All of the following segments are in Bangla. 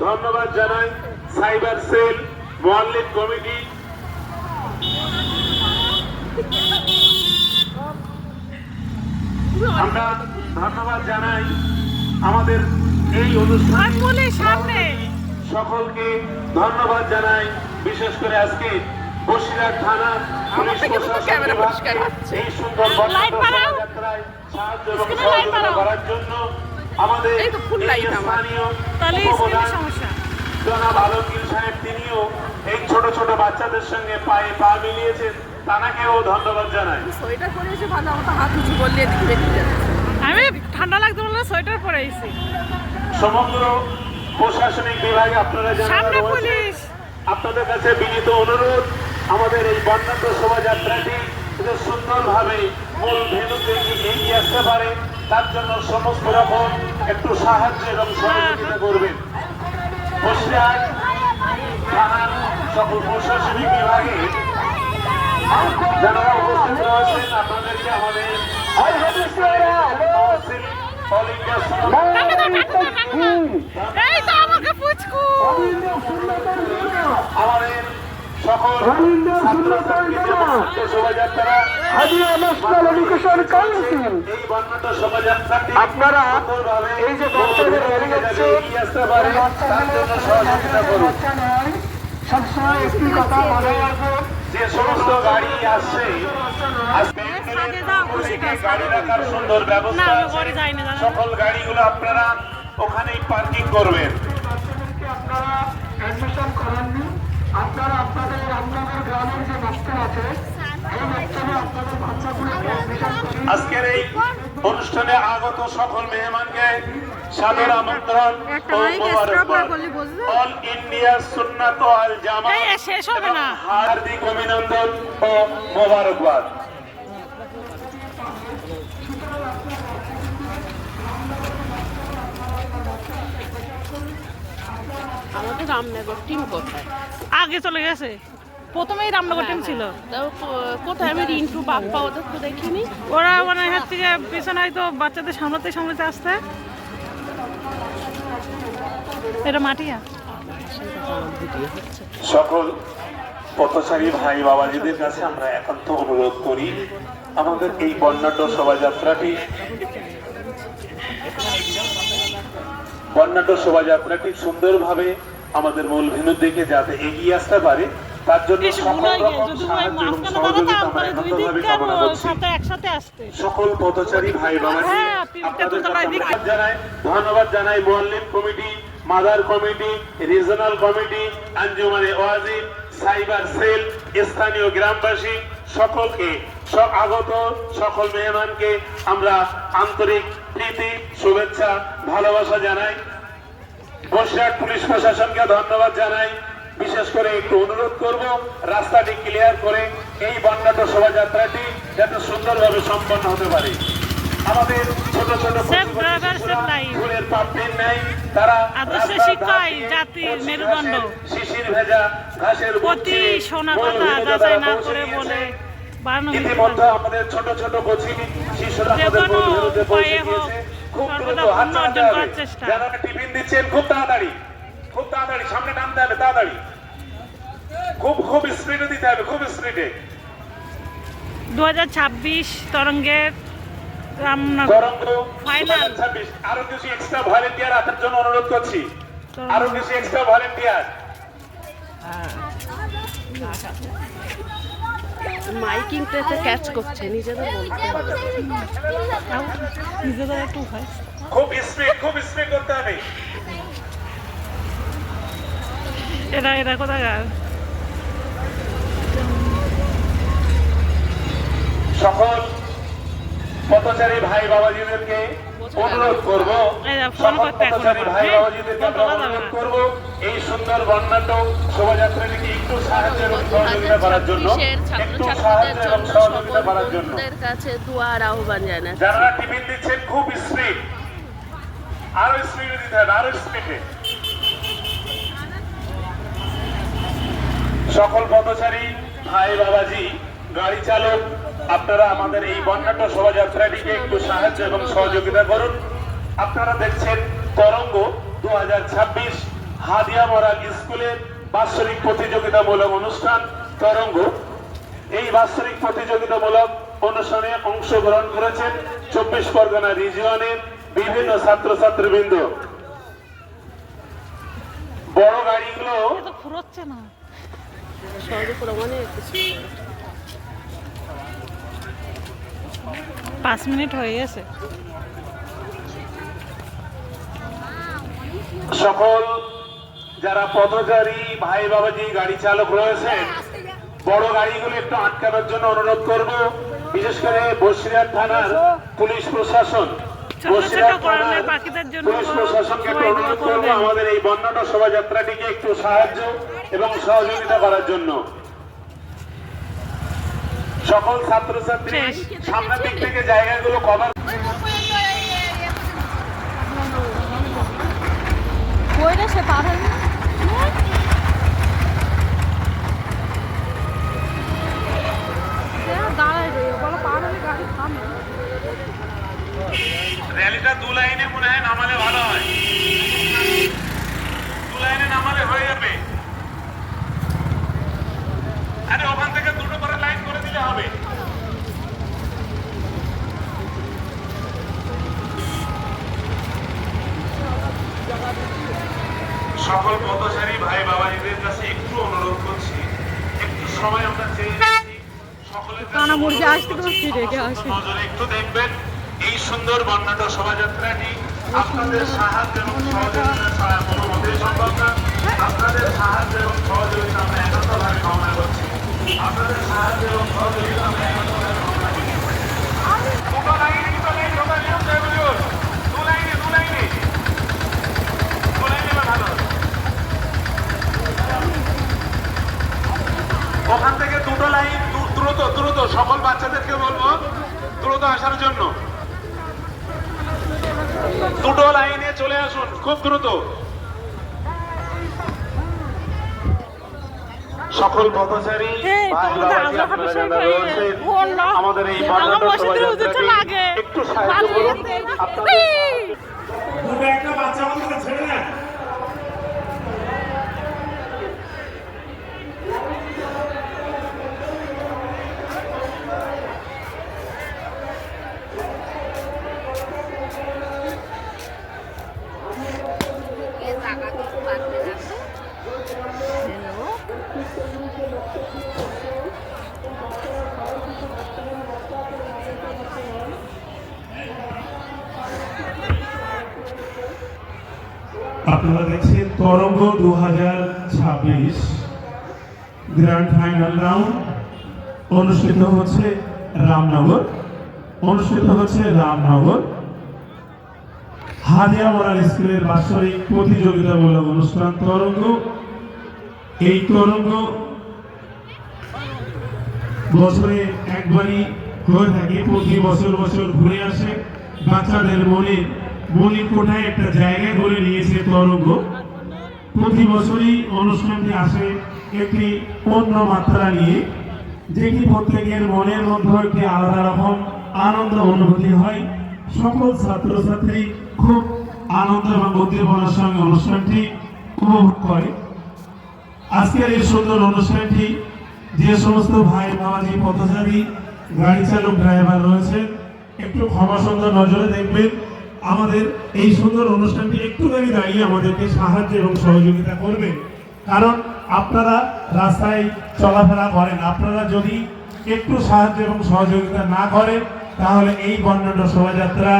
ধন্যবাদ জানাই সাইবার সেল মোয়াল্লিম কমিটি। আমরা ধন্যবাদ জানাই আমাদের এই অনুষ্ঠান সকলকে ধন্যবাদ জানাই। বিশেষ করে আজকে বসিরহাট থানা পুলিশ প্রশাসন এই সুন্দর শোভাযাত্রায় সাহায্য এবং সহযোগিতা করার জন্য আমাদের স্থানীয় জনাব আলমগীর সাহেব তিনিও এই ছোট ছোট বাচ্চাদের সঙ্গে পায়ে পা মিলিয়েছেন, তানাকেও ধন্যবাদ জানাই। আমি ঠান্ডা লাগতো বলে সোয়েটার পরে আইছি। সমগ্র প্রশাসনিক বিভাগে আপনারা জানেন, আপনাদের কাছে বিনীত অনুরোধ আমাদের এই বর্ণাঢ্য শোভাযাত্রাটি সুন্দরভাবে মূল ভেন্যুতে এগিয়ে আসতে পারে, তার জন্য সমস্ত রকম একটু সাহায্য এবং সহযোগিতা করবেন। বসিরহাট থানার সকল প্রশাসনিক বিভাগে যারা উপস্থিত রয়েছেন আপনাদেরকে আমাদের আমাদের সকল শোভাযাত্রা আপনারা এই যে সহযোগিতা করুন। সবসময় একটি কথা মনে রাখবো, যে সমস্ত গাড়ি আসছে গাড়ি রাখার সুন্দর ব্যবস্থা আছে, সকল গাড়িগুলো আপনারা ওখানেই পার্কিং করবেন। আপনারা অ্যাডমিশন করেননি, আপনারা আপনাদের গ্রামের যে মাস্টার আছে এই মাস্টারে আপনাদের বাচ্চাগুলোকে অ্যাডমিশন করুন। আজকের এই অনুষ্ঠানে আগত সকল মেহমানকে সাদর আমন্ত্রণ ও মোবারকবাদ। অল ইন্ডিয়া সুন্নাত ওয়াল জামাত শেষ হবে না, হার্দিক অভিনন্দন ও মোবারকবাদ। আমাদের রামনগর টিম কোথায়? আগে চলে গেছে, প্রথমেই রামনগর টিম ছিল। কোথায়? আমি রিন্টু বাপ্পা ওদের তো দেখিনি। ওরা মানে হাত থেকে পেছনে হয়তো বাচ্চাদের সামলাতে সামলাতে আসতে। এটা মাটিয়া। সকল পথচারী ভাই বাবাজিদের কাছে আমরা একান্ত অনুরোধ করি, আমাদের এই বর্ণাঢ্য শোভাযাত্রাটি সুন্দরভাবে আমাদের মূল ভেন্যুর দিকে যাতে এগিয়ে আসতে পারে, তার জন্য সকল রকম সাহায্য এবং সহযোগিতা আমরা একান্তভাবে কামনা করছি। সকল পথচারী ভাই বাবাজি আপনাদের ধন্যবাদ জানাই মোয়াল্লিম committee, mother committee, regional committee, আঞ্জুমানে ওয়াজিব, সাইবার সেল, স্থানীয় গ্রামবাসী সকলকে, আগত সকল মেহমানকে আমরা আন্তরিক প্রীতি, শুভেচ্ছা, ভালোবাসা জানাই। বসিরহাট পুলিশ প্রশাসনকে ধন্যবাদ জানাই। বিশেষ করে একটু অনুরোধ করব, রাস্তাটি ক্লিয়ার করে এই বর্ণাঢ্য শোভাযাত্রাটি যাতে সুন্দরভাবে সম্পন্ন হতে পারে। আমাদের ছোট ছোট ফুলের পাপড়ির নাই, তারা শিশির ভেজা ঘাসের ইতিমধ্যে আমাদের ছোট ছোট কোচিং শিশুরা খুব দ্রুত হাত চালাতে হবে। যারা টিফিন দিচ্ছেন খুব তাড়াতাড়ি সামনে টানতে হবে, তাড়াতাড়ি খুব স্পিডে দিতে হবে, খুব স্পিডে। 2026 তরঙ্গের ফাইনাল। আরো কিছু এক্সট্রা ভলেন্টিয়ার আপনার জন্য অনুরোধ করছি, আরো কিছু এক্সট্রা ভলেন্টিয়ার। মাইকিংটা ক্যাচ করছে, নিজেদের বলতে হবে, নিজেদের একটু হয়। খুব স্পিড করতে হবে। এটা কোথায় সকল পথচারী ভাই বাবাজিদেরকে অনুরোধ করব, এই সুন্দর বর্ণাঢ্য শোভাযাত্রাটিকে একটু সাহায্য এবং সহযোগিতা করার জন্য, কাছে দুয়ার আহ্বান জানাই। যারা টিফিন দিচ্ছেন খুব স্পিড, আরো স্পিডে দিতে হবে, আরো স্পিডে। সকল পথচারী ভাই বাবাজি, গাড়ি চালক, আপনারা আমাদের এই বর্ণাঢ্য শোভাযাত্রাটিকে একটু সাহায্য এবং সহযোগিতা করুন। আপনারা দেখছেন তরঙ্গ 2026 হাদিয়া মরাল স্কুলের বাৎসরিক প্রতিযোগিতামূলক অনুষ্ঠান তরঙ্গ। এই বাৎসরিক প্রতিযোগিতামূলক অনুষ্ঠানে অংশগ্রহণ করেছেন 24 পরগনা রিজিয়নের বিভিন্ন ছাত্রছাত্রীবৃন্দ। বড় গাড়িগুলো তো ফুরোচ্ছে না। সহজে পুরো মানে 5 মিনিট হয়ে গেছে। সকল যারা পথচারী ভাই বাবাজি গাড়ি চালক রয়েছেন, বড় গাড়িগুলো একটু আটকানোর জন্য অনুরোধ করব। বিশেষ করে বসিরহাট থানার পুলিশ প্রশাসন, বসিরহাট থানার পুলিশ প্রশাসনকে একটু অনুরোধ করবো আমাদের এই বর্ণাঢ্য শোভাযাত্রাটিকে একটু সাহায্য এবং সহযোগিতা করার জন্য। সকল ছাত্রছাত্রী সামনের দিক থেকে জায়গাগুলো কভার। সে পার হয়নি। দাঁড়ায় রইল, বলো পার হলে গাড়ি থামে। র্যালিটা 2 লাইনে মনে হয় নামালে ভালো হয়। 2 লাইনে নামালে হয়ে যাবে। আরে ওখান থেকে দুটো করে লাইন করে দিলে হবে। সকল পথচারী ভাই বাবাজিদের কাছে একটু অনুরোধ করছি, একটু সময় আমরা চেয়ে যাচ্ছি। সকলের কাছে মুরগি আসতে তো ফিরে গেছে। নজরে একটু দেখবেন এই সুন্দর বর্ণাঢ্য শোভাযাত্রাটি আপনাদের সাহায্য এবং সহযোগিতা ছাড়া কোনো মতেই সম্ভব না। আপনাদের সাহায্য এবং সহযোগিতা আমরা একান্তভাবে কামনা করছি। আপনাদের সাহায্য এবং সহযোগিতা আমরা একান্তভাবে কামনা করছি। দুটো লাইনে দুটো লাইন ঢোকা নিয়ম চাই বুঝুন। 2 লাইনে 2 লাইনে 2 লাইনে ভালো। ওখান থেকে দুটো লাইন দ্রুত দ্রুত সকল বাচ্চাদেরকে বলবো দ্রুত আসার জন্য। দুটো লাইনে চলে আসুন খুব দ্রুত। সকল পথচারী ভাই বাবাজি আপনারা যারা রয়েছেন, আমাদের এই বর্ণাঢ্য শোভাযাত্রাটি একটু সাহায্য করুন। আপনাদের দুটো একটা বাচ্চা আমাদেরকে ছেড়ে দেন। আপনারা দেখছেন তরঙ্গ 2026 গ্র্যান্ড ফাইনাল রাউন্ড অনুষ্ঠিত হচ্ছে রামনগর হাদিয়া মরাল স্কুলের বাৎসরিক প্রতিযোগিতামূলক অনুষ্ঠান তরঙ্গ। এই তরঙ্গ বছরে একবারই হয়ে থাকে, প্রতি বছর ঘুরে আসে। বাচ্চাদের মনের কোঠায় একটা জায়গা করে নিয়েছে তরঙ্গ। প্রতি বছরই অনুষ্ঠানটি আসে একটি অন্য মাত্রা নিয়ে, যেটি প্রত্যেকের মনের মধ্যে একটি আলাদা রকম আনন্দ অনুভূতি হয়। সকল ছাত্রছাত্রী খুব আনন্দ এবং উদ্দীপনার সঙ্গে অনুষ্ঠানটি উপভোগ করে। আজকের এই সুন্দর অনুষ্ঠানটি যে সমস্ত ভাই বাবাজি পথচারী গাড়ি চালক ড্রাইভার রয়েছে, একটু ক্ষমা সুন্দর নজরে দেখবেন। আমাদের এই সুন্দর অনুষ্ঠানটি একটুখানি দাঁড়িয়ে আমাদেরকে সাহায্য এবং সহযোগিতা করবেন, কারণ আপনারা রাস্তায় চলাফেরা করেন। আপনারা যদি একটু সাহায্য এবং সহযোগিতা না করেন তাহলে এই বর্ণাঢ্য শোভাযাত্রা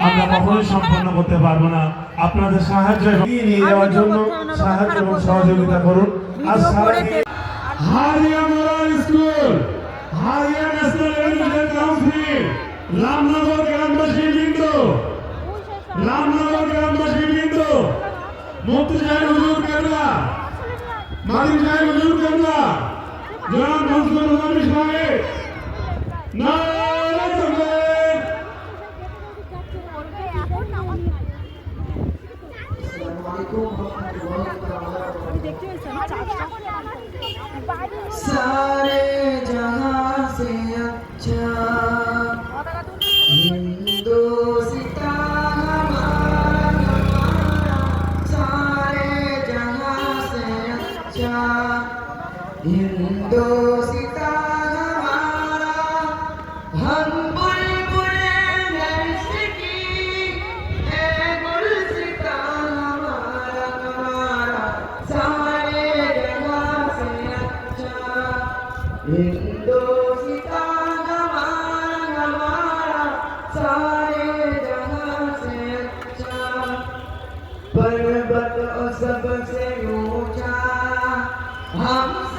আমরা কখনোই সম্পন্ন করতে পারবো না। আপনাদের সাহায্য নিয়ে যাওয়ার জন্য সাহায্য এবং সহযোগিতা করুন। আর সারাদিন হাদিয়া মরাল স্কুল, হাদিয়া ন্যাশনাল এডুকেশন কাউন্সিল, রামনগর গ্রামবাসীবৃন্দ, মুফতি সাহেব হুজুর কেবলা, মালিক সাহেব হুজুর কেবলা, জনাব মনসুর রহমান সাহেব, নারে তাকবীর। सारे जहां से अच्छा हिंदुस्तान हमारा, सारे जहां हिंदोस्तां हमारा हम बुलबुले दर्श की है गुलसितां हमारा हमारा सारे जहां से अच्छा हिंदोस्तां हमारा सारे जहां से अच्छा पर्वत सबसे ऊंचा हम